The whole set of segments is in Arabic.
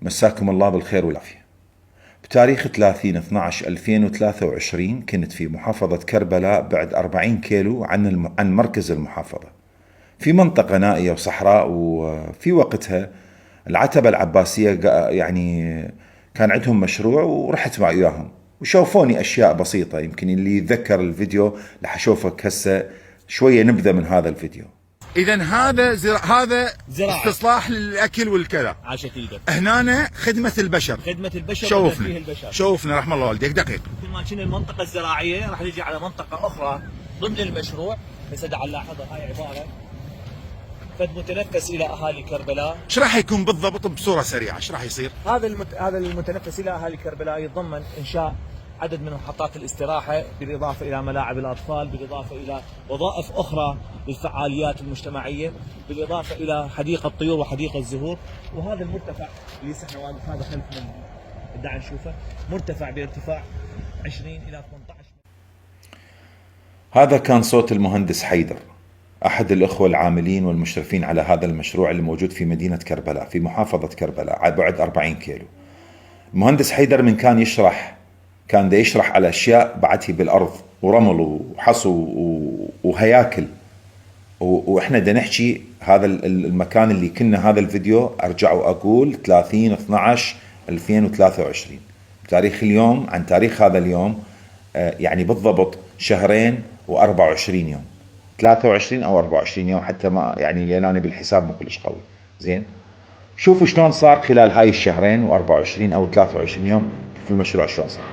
مساكم الله بالخير والعافية. بتاريخ 30/12/2023 كنت في محافظة كربلاء بعد 40 كيلو عن مركز المحافظة، في منطقة نائية وصحراء. وفي وقتها العتبة العباسية يعني كان عندهم مشروع ورحت مع وياهم وشوفوني أشياء بسيطة. يمكن اللي يتذكر الفيديو رح أشوفك هسه شوية نبذة من هذا الفيديو. اذا هذا هذا استصلاح للاكل والكذا. عاشت ايدك. هنا خدمه البشر. خدمه البشر. شوفنا شوفنا رحم الله والديك دقيق. مثل ما كنا المنطقه الزراعيه راح نجي على منطقه اخرى ضمن المشروع. هسه تعال لاحظها، هاي عباره فد متنفس الى اهالي كربلاء. ايش راح يكون بالضبط بصوره سريعه؟ ايش راح يصير؟ هذا المتنفس الى اهالي كربلاء يتضمن انشاء عدد من محطات الاستراحة، بالإضافة إلى ملاعب الأطفال، بالإضافة إلى وظائف أخرى للفعاليات المجتمعية، بالإضافة إلى حديقة طيور وحديقة زهور. وهذا المرتفع اللي احنا واقف هذا خلفنا بدنا نشوفه، مرتفع بارتفاع 20 إلى 18. هذا كان صوت المهندس حيدر، أحد الأخوة العاملين والمشرفين على هذا المشروع اللي موجود في مدينة كربلاء في محافظة كربلاء على بعد 40 كيلو. المهندس حيدر من كان دا يشرح على أشياء بعتها بالأرض ورمل وحصو وهياكل، وإحنا دا نحكي هذا المكان اللي كنا. هذا الفيديو أرجع وأقول 30/12/2023 بتاريخ اليوم، عن تاريخ هذا اليوم يعني بالضبط 2 و24 يوم، 23 أو 24 يوم حتى، ما يعني لأنني بالحساب مو كلش قوي. زين، شوفوا شلون صار خلال هاي 2 و24 أو 23 يوم في المشروع شلون صار.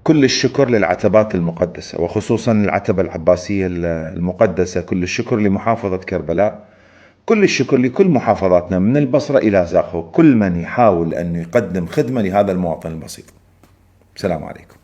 كل الشكر للعتبات المقدسة، وخصوصا العتبة العباسية المقدسة. كل الشكر لمحافظة كربلاء، كل الشكر لكل محافظاتنا من البصرة إلى زاخو، كل من يحاول أن يقدم خدمة لهذا المواطن البسيط. السلام عليكم.